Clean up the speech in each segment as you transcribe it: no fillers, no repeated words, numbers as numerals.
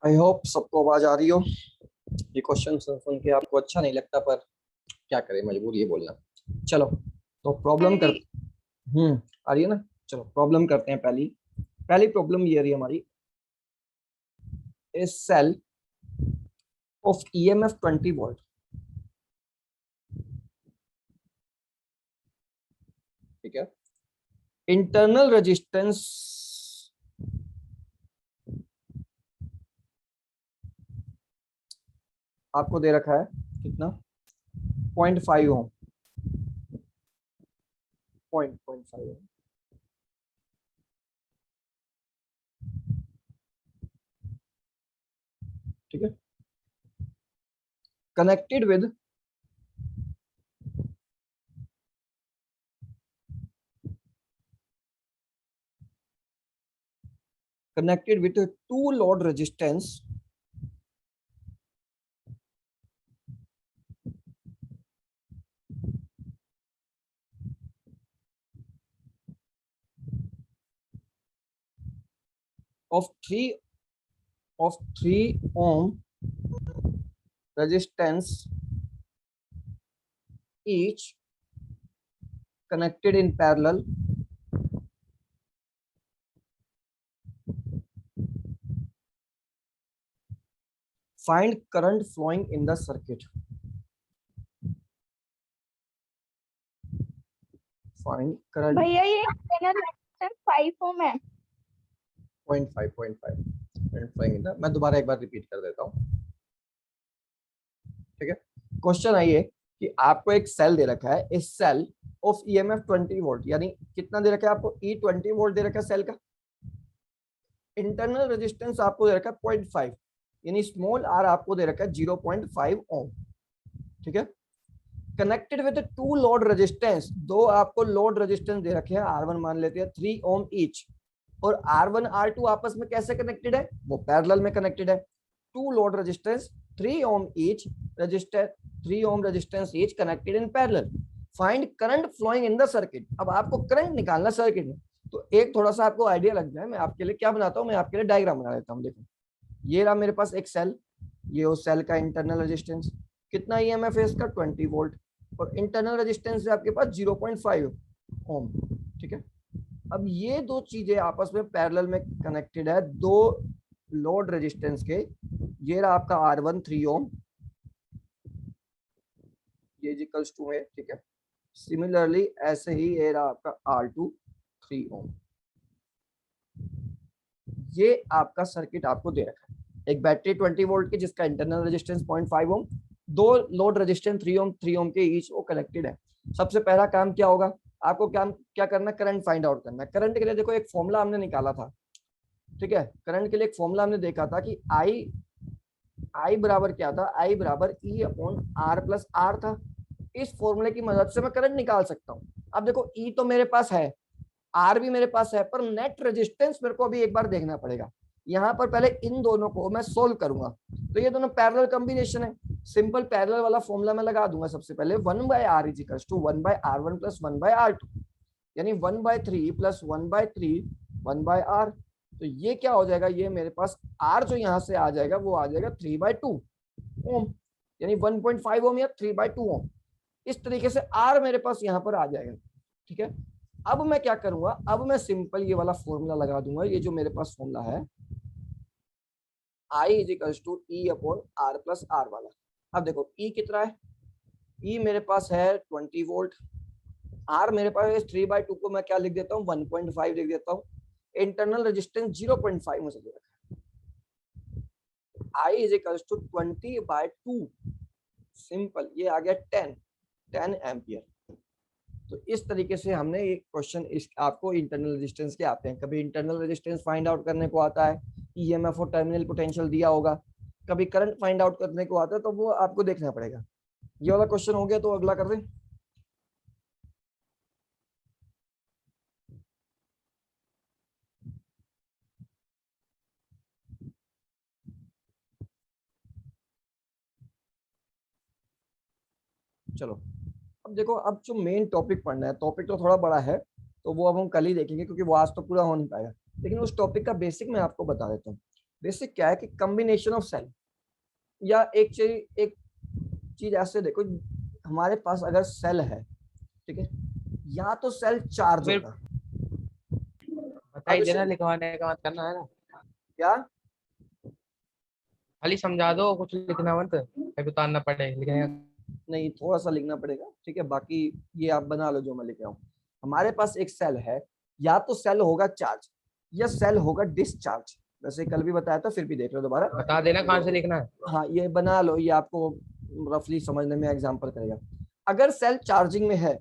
I hope सबको आवाज आ रही हो। ये क्वेश्चन सुन सुन के आपको अच्छा नहीं लगता, पर क्या करें, मजबूरी है बोलना। चलो, तो प्रॉब्लम कर। आ रही है ना। चलो प्रॉब्लम करते हैं। पहली पहली प्रॉब्लम ये रही हमारी। ए सेल ऑफ ईएमएफ 20 वोल्ट, ठीक है। इंटरनल रेजिस्टेंस आपको दे रखा है कितना, 0.5 ओम, 0.5 ओम, ठीक है। Connected with two load resistance of 3 ohm resistance each connected in parallel find current flowing in the circuit. Find current भैया ये इंटरनल रेजिस्टेंस 5 ओम है। 0.5 मैं दोबारा एक बार रिपीट कर देता हूँ, ठीक है। क्वेश्चन आई है कि आपको एक सेल दे रखा है, इस सेल ऑफ ईएमएफ 20 वोल्ट, यानी कितना दे रखा है आपको, ई 20 वोल्ट दे रखा है सेल का। इंटरनल रेजिस्टेंस आपको दे रखा है 0.5, यानी स्मॉल आर आपको दे रखा है 0.5 ओम, ठीक है। Connected with two load resistance, दो आपको लोड रेजिस्टेंस दे रखे हैं, R1 मान लेते हैं 3 ओम ईच, और R1 R2 आपस में कैसे कनेक्टेड है, वो पैरेलल में कनेक्टेड है। Two load resistance 3 ohm each, resistor 3 ohm resistance each connected in parallel, find current flowing in the circuit. अब आपको करंट निकालना सर्किट में, तो एक थोड़ा सा आपको आइडिया लग जाए, मैं आपके लिए क्या बनाता हूँ, मैं आपके लिए डायग्राम बना लेता हूँ। देखो ये रहा मेरे पास एक सेल, ये उस सेल का इंटरनल रेजिस्टेंस कितना ईएमएफ है इसका 20 वोल्ट, और इंटरनल रेजिस्टेंस है आपके पास 0.5 ओम, ठीक है। अब ये दो चीजें आपस में पैरेलल में कनेक्टेड है, दो लोड रेजिस्टेंस के। ये रहा आपका R1 3 ओम, ये इक्वल्स टू है, ठीक है। सिमिलरली ऐसे ही ये रहा आपका R2 3 ओम। ये आपका सर्किट आपको दे रखा है, एक बैटरी 20 वोल्ट की जिसका इंटरनल रेजिस्टेंस 0.5 ओम, दो लोड रेजिस्टेंस 3 ओम के ईच वो कनेक्टेड है। सबसे पहला काम क्या होगा, आपको क्या करना, करंट फाइंड आउट करना है। करंट के लिए देखो एक फॉर्मूला हमने निकाला था, ठीक है। करंट के लिए एक फॉर्मूला हमने देखा था कि आई बराबर क्या था, आई बराबर E upon R plus R था। इस फॉर्मूले की मदद से मैं करंट निकाल सकता हूँ। अब देखो ई तो मेरे पास है, आर भी मेरे पास है, पर नेट रेजिस्टेंस मेरे को अभी एक बार देखना पड़ेगा। यहाँ पर पहले इन दोनों को मैं सोल्व करूंगा, तो ये दोनों पैरेलल कॉम्बिनेशन है। सिंपल पैरेलल वाला फॉर्मूला मैं लगा दूंगा सबसे पहले, 1/r is equals to 1/r1 plus 1/r2, यानी 1/3 प्लस 1/3 1/r। तो ये क्या हो जाएगा, ये मेरे पास r जो यहाँ से आ जाएगा वो आ जाएगा 3/2 ओम, यानी 1.5 ओम या 3/2 ओम। इस तरीके से r मेरे पास यहाँ पर आ जाएगा, ठीक है। अब मैं क्या करूंगा, अब मैं सिंपल ये वाला फॉर्मूला लगा दूंगा, ये जो मेरे पास फॉर्मूला है I is equals to E upon R plus R वाला। अब देखो ई कितना है, ई मेरे पास है 20 वोल्ट, आर मेरे पास 3/2 को मैं क्या लिख देता हूँ, 1.5 लिख देता हूँ। इंटरनल रेजिस्टेंस 0.5 मुझे दे रखा है, I is equals to 20/2, simple ये आ गया 10 एम्पियर। तो इस तरीके से हमने ये क्वेश्चन इस आपको इंटरनल रेजिस्टेंस के आते हैं। कभी इंटरनल रेजिस्टेंस फाइंड आउट करने को आता है, ईएमएफ और टर्मिनल पोटेंशियल दिया होगा, कभी करंट फाइंड आउट करने को आता है, तो वो आपको देखना पड़ेगा। ये वाला क्वेश्चन हो गया, तो अगला कर दें। चलो अब देखो, अब जो मेन टॉपिक पढ़ना है, टॉपिक तो थोड़ा बड़ा है, तो वो अब हम कल ही देखेंगे, क्योंकि वो आज तो पूरा हो नहीं पाएगा। लेकिन उस टॉपिक का बेसिक मैं आपको बता देता हूँ। बेसिक क्या है कि कॉम्बिनेशन ऑफ सेल, या एक चीज ऐसे देखो, हमारे पास अगर सेल है, ठीक है, या तो सेल चार्ज फिर होगा, बता ही अब देना, लिखवाने का मत करना है ना, क्या खाली समझा दो, कुछ लिखना मत, कभी उतारना पड़े लिखने का। नहीं, थोड़ा सा लिखना पड़ेगा, ठीक है, बाकी ये आप बना लो जो मैं लिख रहा हूँ। हमारे पास एक सेल है, या तो सेल होगा चार्ज या सेल होगा डिस्चार्ज। वैसे कल भी बताया था, फिर भी देख लो दोबारा। बता देना कहाँ से लिखना है। हाँ, ये बना लो, ये आपको रफली समझने में एग्जांपल करेगा। अगर सेल चार्जिंग में है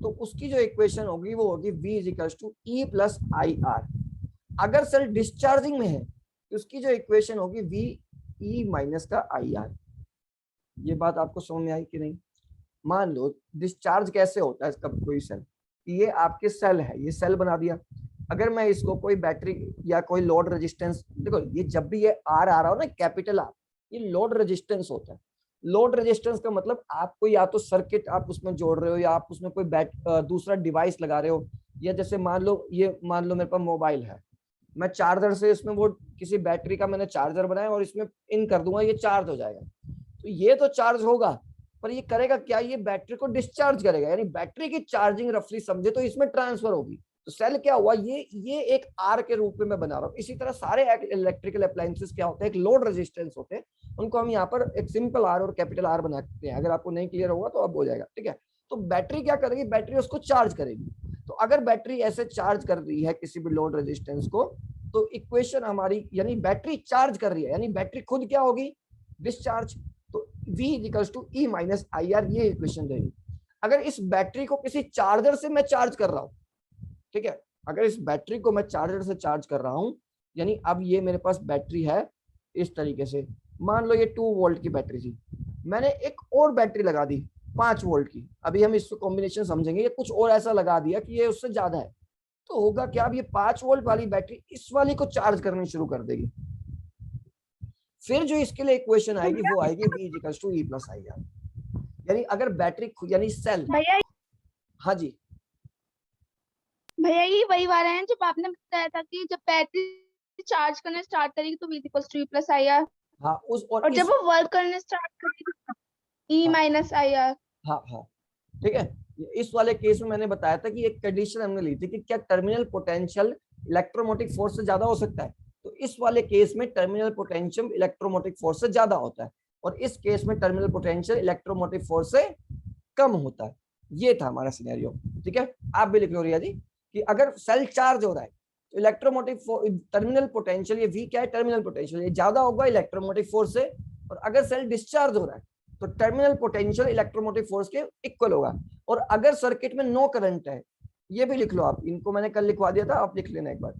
तो उसकी जो इक्वेशन होगी वो होगी V is equal to E plus I R. अगर सेल डिस्चार्जिंग में है तो उसकी जो इक्वेशन होगी V E माइनस का आई आर। ये बात आपको समझ में आई कि नहीं? मान लो डिस्चार्ज कैसे होता है इसका, कोई सेल, ये आपके सेल है, ये सेल बना दिया, अगर मैं इसको कोई बैटरी या कोई लोड रेजिस्टेंस, देखो ये जब भी ये आर आ रहा हो ना, कैपिटल आर, ये लोड रेजिस्टेंस होता है। लोड रेजिस्टेंस का मतलब आपको या तो सर्किट आप उसमें जोड़ रहे हो, या आप उसमें कोई दूसरा डिवाइस लगा रहे हो, या जैसे मान लो मेरे पास मोबाइल है, मैं चार्जर से इसमें वो किसी बैटरी का मैंने चार्जर बनाया और इसमें इन कर दूंगा, ये चार्ज हो जाएगा। तो ये तो चार्ज होगा, पर ये करेगा क्या, ये बैटरी को डिस्चार्ज करेगा, यानी बैटरी की चार्जिंग रफली समझे तो इसमें ट्रांसफर होगी। तो सेल क्या हुआ, ये एक आर के रूप में मैं बना रहा हूँ। इसी तरह सारे इलेक्ट्रिकल अप्लायंसेस क्या होते हैं, एक लोड रेजिस्टेंस होते हैं, उनको हम यहाँ पर एक सिंपल आर और कैपिटल आर बनाते हैं। अगर आपको नहीं क्लियर होगा तो अब हो जाएगा, ठीक है। तो बैटरी क्या करेगी, बैटरी उसको चार्ज करेगी। तो अगर बैटरी ऐसे चार्ज कर रही है किसी भी लोड रेजिस्टेंस को, तो इक्वेशन हमारी, यानी बैटरी चार्ज कर रही है, यानी बैटरी खुद क्या होगी, डिस्चार्ज। तो V equals to E minus I R, ये इक्वेशन रहेगी। अगर इस बैटरी को किसी चार्जर से मैं चार्ज कर रहा हूं, ठीक है, अगर इस बैटरी को मैं चार्जर से चार्ज कर रहा हूं, यानी अब ये मेरे पास बैटरी है इस तरीके से, मान लो ये 2 वोल्ट की बैटरी थी, मैंने एक और बैटरी लगा दी 5 वोल्ट की, अभी हम इसको कॉम्बिनेशन समझेंगे, ये कुछ और ऐसा लगा दिया कि ये उससे ज्यादा है, तो होगा क्या, अब ये 5 वोल्ट वाली बैटरी इस वाली को चार्ज करनी शुरू कर देगी। फिर जो इसके लिए इक्वेशन आएगी वो आएगी V equals to E plus I R. यानी अगर बैटरी, यानी सेल, भैया हाँ जी, भैया ये वही वाला है जब आपने बताया था कि जब बैटरी चार्ज करना स्टार्ट करेगी तो V equals to E plus I R, हाँ उस और जब वो वर्क करना स्टार्ट करेगी E माइनस आई आर। हाँ हाँ, ठीक है। इस वाले केस में मैंने बताया था कि एक कंडीशन हमने ली थी कि क्या टर्मिनल पोटेंशियल इलेक्ट्रोमोटिव फोर्स से ज्यादा हो सकता है, तो इस वाले केस में टर्मिनल पोटेंशियल इलेक्ट्रोमोटिव फोर्स से ज्यादा होता है, और इस केस में टर्मिनल पोटेंशियल इलेक्ट्रोमोटिव फोर्स से कम होता है। ये था हमारा सिनेरियो, ठीक है। आप भी लिख लो रिया जी कि अगर सेल चार्ज हो रहा है तो इलेक्ट्रोमोटिव टर्मिनल पोटेंशियल, ये V क्या है, टर्मिनल पोटेंशियल, ये ज्यादा होगा इलेक्ट्रोमोटिव फोर्स से, और अगर सेल डिस्चार्ज हो रहा है तो टर्मिनल पोटेंशियल इलेक्ट्रोमोटिव फोर्स के इक्वल होगा। और अगर सर्किट में नो करंट है, ये भी लिख लो आप, इनको मैंने कल लिखवा दिया था, आप लिख लेना एक बार।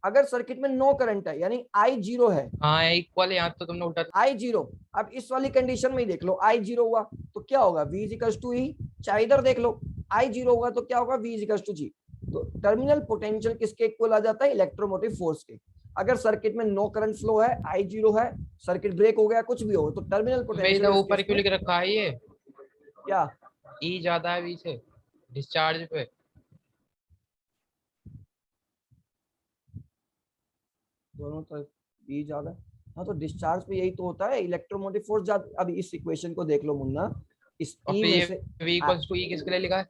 अगर सर्किट में नो करंट है यानी I0 है, हाँ इक्वल, यहाँ तो तुमने उल्टा। I0, अब इस वाली कंडीशन में ही देख लो, I0 हुआ तो क्या होगा, V इक्वल्स टू E, चाहे इधर देख लो, I0 होगा तो क्या होगा, V इक्वल्स टू G। तो टर्मिनल पोटेंशियल किसके इक्वल आ जाता है, इलेक्ट्रोमोटिव फोर्स के। अगर सर्किट में नो करंट फ्लो है, I0 है, सर्किट ब्रेक हो गया, कुछ भी हो, तो टर्मिनल पोटेंशियल इधर ऊपर क्यों लिख रखा है ये, क्या, E ज्यादा है V से डिस्चार्ज पे। दोनों तरफ E ज्यादा, हाँ तो डिस्चार्ज पे यही तो होता है, इलेक्ट्रोमोटिव फोर्स ज्यादा। अब इस इक्वेशन को देख लो मुन्ना, इस और E फिर में ये से V इक्वल्स टू E किसके लिए लिखा है।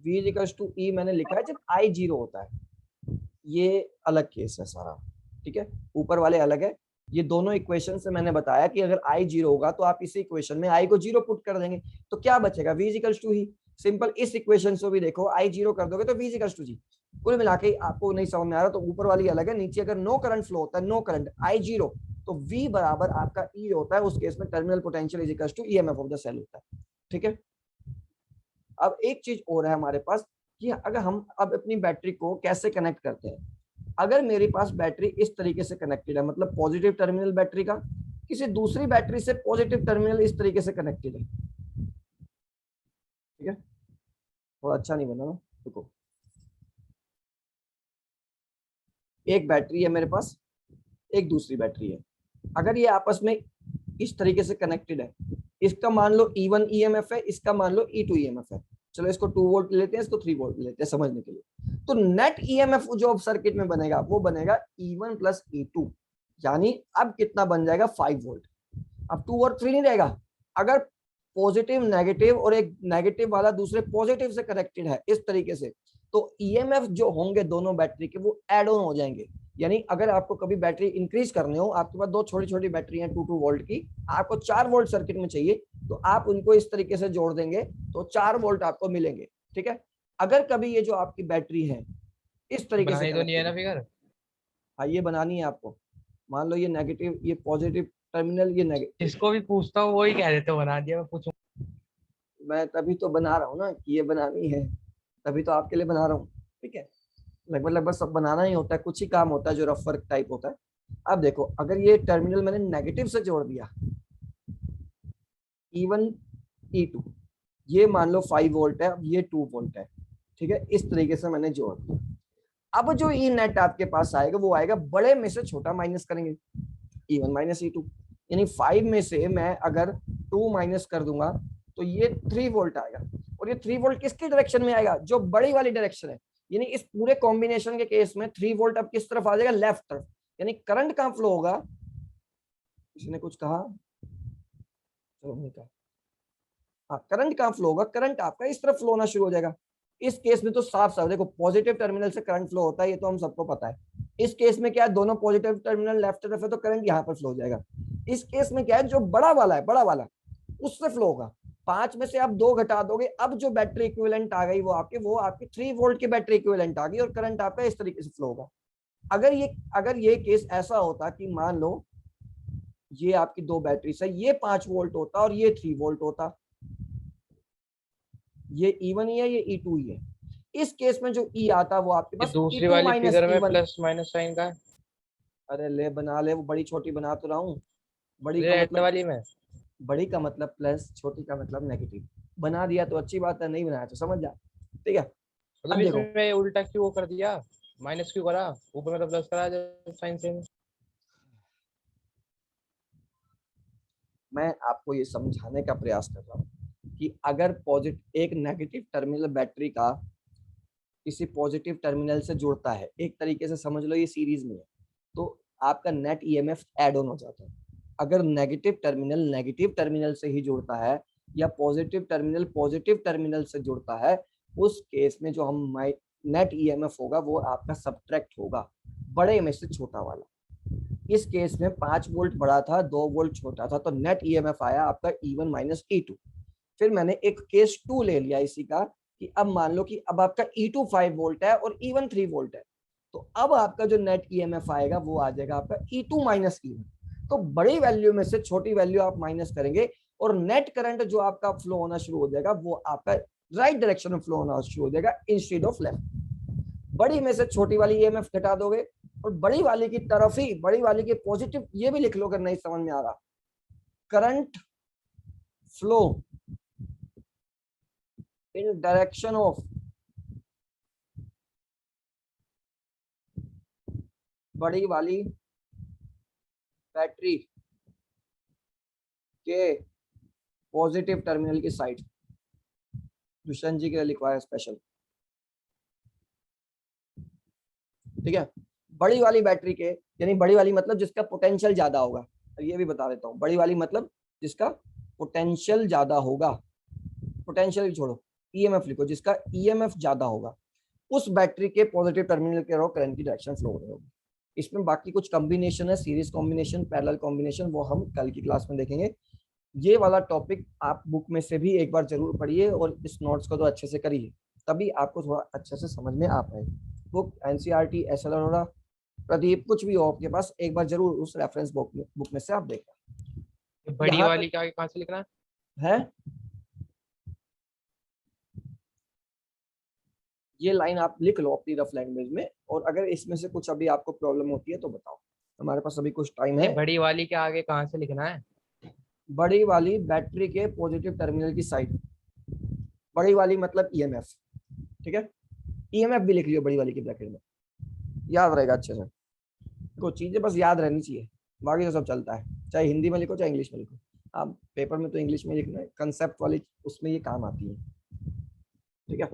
V इक्वल्स टू E मैंने लिखा है जब I0 होता है, ये अलग केस है सारा, ठीक है, ऊपर वाले अलग है। ये दोनों इक्वेशन से मैंने बताया कि अगर I0 होगा तो आप इस इक्वेशन में I को 0 पुट कर देंगे तो क्या बचेगा, V इक्वल्स टू ही। सिंपल, इस इक्वेशन से भी देखो I0 कर दोगे तो V इक्वल्स टू G। कुल मिला के आपको नहीं समझ में आ रहा तो ऊपर वाली अलग है, नीचे अगर नो करंट फ्लो होता है, नो करंट I0, तो V बराबर आपका E होता है, उस केस में terminal potential is equals to EMF of the cell होता है, ठीक है। अब एक चीज और है हमारे पास कि अगर हम अब अपनी बैटरी को कैसे कनेक्ट करते हैं, अगर मेरे पास बैटरी इस तरीके से कनेक्टेड है, मतलब पॉजिटिव टर्मिनल बैटरी का किसी दूसरी बैटरी से पॉजिटिव टर्मिनल इस तरीके से कनेक्टेड है, ठीक है, थोड़ा अच्छा नहीं बना ना, देखो एक बैटरी है मेरे पास, एक दूसरी बैटरी है, अगर ये आपस में इस तरीके से कनेक्टेड है, इसका मान लो E1 EMF है, इसका मान लो E2 EMF है, चलो इसको 2 वोल्ट लेते हैं, इसको 3 वोल्ट लेते हैं समझने के लिए। तो नेट EMF जो अब सर्किट में बनेगा वो बनेगा E1 प्लस E2, यानी अब कितना बन जाएगा 5 वोल्ट। अब 2 और 3 नहीं रहेगा। अगर पॉजिटिव नेगेटिव और एक नेगेटिव वाला दूसरे पॉजिटिव से कनेक्टेड है इस तरीके से, तो ईएमएफ जो होंगे दोनों बैटरी के वो एड ऑन हो जाएंगे। यानी अगर आपको कभी बैटरी इंक्रीज करने हो, आपके पास दो छोटी छोटी बैटरी हैं 2 वोल्ट की, आपको 4 वोल्ट सर्किट में चाहिए, तो आप उनको इस तरीके से जोड़ देंगे तो 4 वोल्ट आपको मिलेंगे। ठीक है। अगर कभी ये जो आपकी बैटरी है इस तरीके से बनानी तो नहीं है कनेक्टेड ना है, फिगर? हाँ ये बनानी है आपको। मान लो ये नेगेटिव, ये पॉजिटिव टर्मिनल, ये नेगेटिव। जिसको भी पूछता हूँ वही कह देते हो बना दिया, मैं पूछूं। मैं तभी तो बना रहा हूँ ना कि ये बनानी है, तभी तो आपके लिए बना रहा हूँ। ठीक है। लगभग लगभग सब बनाना ही होता है, कुछ ही काम होता है जो रफ वर्क टाइप होता है। अब देखो, अगर ये टर्मिनल मैंने नेगेटिव से जोड़ दिया, E1 E2, ये मान लो 5 वोल्ट है, अब ये 2 वोल्ट है। ठीक है, इस तरीके से मैंने जोड़ दिया। अब जो ई नेट आपके पास आएगा वो आएगा बड़े में से छोटा माइनस करेंगे, E1 माइनस E2। यानी 5 में से मैं अगर 2 माइनस कर दूंगा तो ये 3 वोल्ट आएगा। और ये 3 वोल्ट किसकी डायरेक्शन में आएगा? जो बड़ी वाली डायरेक्शन है। यानी इस पूरे कॉम्बिनेशन के केस में 3 वोल्ट अब किस तरफ आ जाएगा? लेफ्ट तरफ। यानी करंट कहां फ्लो होगा? किसी ने कुछ कहा? चलो नहीं कहा। हाँ, करंट कहां फ्लो होगा? करंट आपका इस तरफ फ्लो होना शुरू हो जाएगा। इस केस में तो साफ साफ देखो, पॉजिटिव टर्मिनल से करंट फ्लो होता है, ये तो हम सबको पता है। इस केस में क्या है, दोनों पॉजिटिव टर्मिनल लेफ्ट तरफ है तो करंट यहाँ पर फ्लो हो जाएगा। इस केस में क्या है, जो बड़ा वाला है, बड़ा वाला उससे फ्लो होगा। 5 में से आप 2 घटा दोगे, अब जो बैटरी इक्विवेलेंट आ गई वो आपकी 3 वोल्ट की बैटरी इक्विवेलेंट आ गई और करंट आपका इस तरीके से फ्लो होगा। अगर ये केस ऐसा होता कि मान लो ये आपकी 2 बैटरी है, ये 5 वोल्ट होता और ये 3 वोल्ट होता, ये E1 ही है, ये E2 ही है। इस केस में जो E आता वो आपके ये पास दूसरी E2 वाली माइनस फिगर में E1। प्लस माइनस साइन का है। अरे ले बना ले, वो बड़ी छोटी बना तो रहा हूँ। बड़ी का रेड मतलब, वाली में। बड़ी का मतलब प्लस, छोटी का मतलब नेगेटिव। बना दिया तो अच्छी बात है, नहीं बनाया तो समझ जा। ठीक है। मतलब अब देखो, इसमें उल्टा क्यों कर दिया? माइनस क्यों करा? ऊपर में तो प्लस करा साइन से। मैं आपको ये समझाने का प्रयास कर रहा हूँ कि अगर पॉजिटिव एक नेगेटिव टर्मिनल बैटरी का किसी पॉजिटिव टर्मिनल से जुड़ता है, एक तरीके से समझ लो ये सीरीज में है, तो आपका नेट ईएमएफ ऐड ऑन हो जाता है। अगर नेगेटिव टर्मिनल से ही जुड़ता है या पॉजिटिव टर्मिनल से जुड़ता है, उस केस में जो हम नेट ईएमएफ होगा वो आपका सब्ट्रैक्ट होगा, बड़े में से छोटा वाला। इस केस में 5 वोल्ट बड़ा था, 2 वोल्ट छोटा था, तो नेट ईएमएफ आया आपका E1 माइनस E2। फिर मैंने एक केस 2 ले लिया इसी का, कि अब मान लो कि अब आपका E2 5 वोल्ट है और E1 3 वोल्ट है, तो अब आपका जो नेट ईएमएफ आएगा वो आ जाएगा आपका E2 माइनस E1। तो बड़ी वैल्यू में से छोटी वैल्यू आप माइनस करेंगे और नेट करंट जो आपका फ्लो होना शुरू हो जाएगा वो आपका राइट डायरेक्शन में फ्लो होना शुरू हो जाएगा इंस्टेड ऑफ लेफ्ट। बड़ी में से छोटी वाली ईएमएफ घटा दोगे और बड़ी वाली की तरफ ही, बड़ी वाली के पॉजिटिव, ये भी लिख लो अगर नहीं समझ में आ रहा, current flow in direction of बड़ी वाली बैटरी के पॉजिटिव टर्मिनल की साइड। दुष्यंत जी के लिए लिखवाया स्पेशल। ठीक है। बड़ी वाली बैटरी के, यानी बड़ी वाली मतलब जिसका पोटेंशियल ज्यादा होगा, ये भी बता देता हूँ, बड़ी वाली मतलब जिसका पोटेंशियल ज्यादा होगा, पोटेंशियल छोड़ो, ईएमएफ लिखो, जिसका ईएमएफ ज्यादा होगा, उस बैटरी के पॉजिटिव टर्मिनल के करंट की डायरेक्शन फ्लो हो रही होगी। इसमें बाकी कुछ कॉम्बिनेशन है, सीरीज कॉम्बिनेशन, पैरेलल कॉम्बिनेशन, वो हम कल की क्लास में देखेंगे। ये वाला टॉपिक आप बुक में से भी एक बार जरूर पढ़िए और इस नोट्स को तो अच्छे से करिए, तभी आपको थोड़ा अच्छे से समझ में आ पाए। Book NCERT, S L Arora, Pradeep, कुछ भी हो आपके पास, एक बार जरूर उस रेफरेंस बुक में से आप देखना। बड़ी यहाँ वाली तक का आगे कहाँ से लिखना है? है, ये लाइन आप लिख लो अपनी रफ लैंग्वेज में, और अगर इसमें से कुछ अभी आपको प्रॉब्लम होती है तो बताओ, हमारे पास अभी कुछ टाइम नहीं, है। बड़ी वाली के आगे कहाँ से लिखना है? बड़ी वाली बैटरी के पॉजिटिव टर्मिनल की साइड, बड़ी वाली मतलब ईएमएफ। ठीक है, ईएमएफ भी लिख लियो बड़ी वाली की ब्रैकेट में, याद रहेगा अच्छे से। कुछ चीजें बस याद रहनी चाहिए, बाकी तो सब चलता है, चाहे हिंदी में लिखो चाहे इंग्लिश में लिखो। आप पेपर में तो इंग्लिश में लिखना है, कंसेप्ट वाली उसमें ये काम आती है। ठीक है,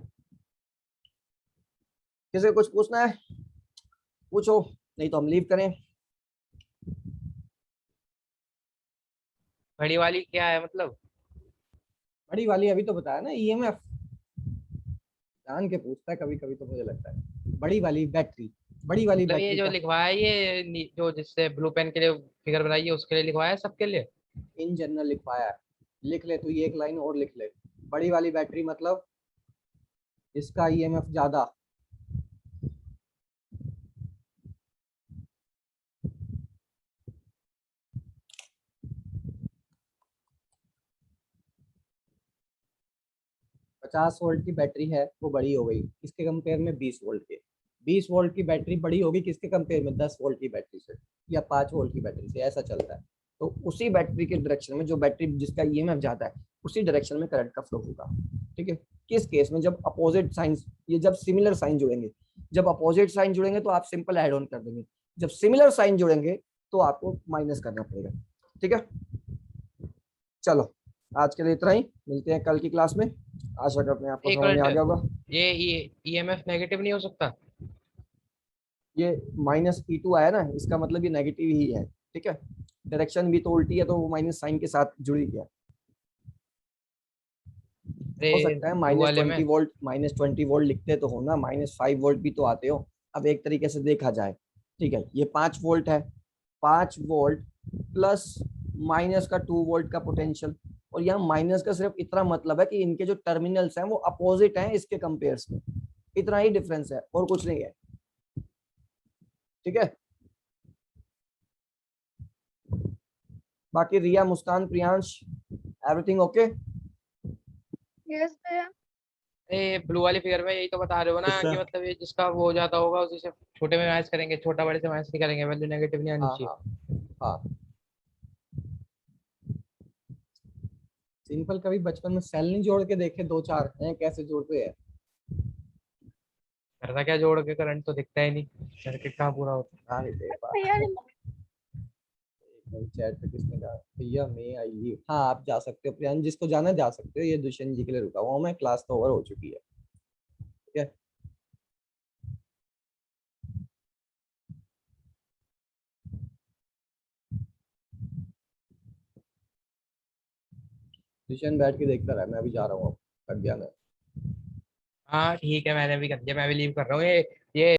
किसी को कुछ पूछना है पूछो, नहीं तो हम लीव करें। बड़ी वाली क्या है मतलब? बड़ी वाली अभी तो बताया ना, ईएमएफ। जान के पूछता है कभी कभी तो मुझे लगता है। बड़ी वाली बैटरी, बड़ी वाली मतलब ये बैटरी जो का लिखवाया है ये जो जिससे ब्लू पेन के लिए फिगर बनाई है उसके लिए लिखवाया है सबके लिए? इन जनरल लिखवाया है। लिख ले तू, ये एक लाइन और लिख ले। बड़ी वाली बैटरी मतलब इसका ईएमएफ ज्यादा। पचास वोल्ट की बैटरी है वो बड़ी हो गई किसके कंपेयर में, 20 वोल्ट के। 20 वोल्ट की बैटरी बड़ी होगी किसके कंपेयर में, 10 वोल्ट की बैटरी से या 5 वोल्ट की बैटरी से, ऐसा चलता है। तो उसी बैटरी के डायरेक्शन में, जो बैटरी जिसका ईएमएफ ज्यादा है, उसी डायरेक्शन में करंट का फ्लो होगा। ठीक है। किस केस में, जब अपोजिट साइंस, ये जब सिमिलर साइन जुड़ेंगे, जब अपोजिट साइन जुड़ेंगे तो आप सिंपल ऐड ऑन कर देंगे, जब सिमिलर साइन जुड़ेंगे तो आपको माइनस करना पड़ेगा। ठीक है। चलो, आज के लिए इतना ही, मिलते हैं कल की क्लास में। आशा करते हैं आपको एक समझ में आ मिनट, गया होगा। ये ईएमएफ नेगेटिव नहीं हो सकता? ये -E2 आया ना, इसका मतलब ये नेगेटिव ही है। ठीक है। डायरेक्शन भी तो उल्टी है, तो वो माइनस साइन के साथ जुड़ी गया। अरे हो सकता है ब्लू माइनस वाले में। ट्वेंटी वोल्ट -20 वोल्ट लिखते तो हो ना, -5 वोल्ट भी तो आते हो। अब एक तरीके से देखा जाए, ठीक है, ये 5 वोल्ट है, 5 वोल्ट प्लस माइनस का 2 वोल्ट का पोटेंशियल। और यहाँ माइनस का सिर्फ इतना मतलब है कि इनके जो टर्मिनल्स हैं वो अपोजिट हैं इसके कंपेयर्स में, इतना ही डिफरेंस है और कुछ नहीं है। ठीक है। बाकी रिया, मुस्कान, प्रियांश, एवरीथिंग ओके? यस भैया। ए ब्लू वाली फिगर में यही तो बता रहे हो ना किससे? कि मतलब ये जिसका वो हो जाता होगा उसी से छोटे में मैच करेंगे, छोटा बड़े से मैच नहीं करेंगे, वैल्यू नेगेटिव नहीं आनी हाँ चाहिए। हाँ हाँ। सिंपल, कभी बचपन में सेल नहीं जोड़ के देखे, दो चार हैं कैसे जोड़ते हैं? करना क्या जोड़ के, करंट तो दिखता ही नहीं, सर्किट कहाँ पूरा होता है। हाँ दे भैया चैट पे किसने कहा भैया मैं आई लीव? हाँ आप जा सकते हो प्रियांश, जिसको जाना जा सकते हो, ये दुष्यंत जी के लिए रुका हुआ हूँ मैं, क्लास तो ओवर हो चुकी है। ठीक है। दुष्यंत बैठ के देखता रहा, मैं अभी जा रहा हूँ, अब थक गया मैं। हाँ ठीक है, मैंने भी कर दिया, मैं भी लीव कर रहा हूँ। ये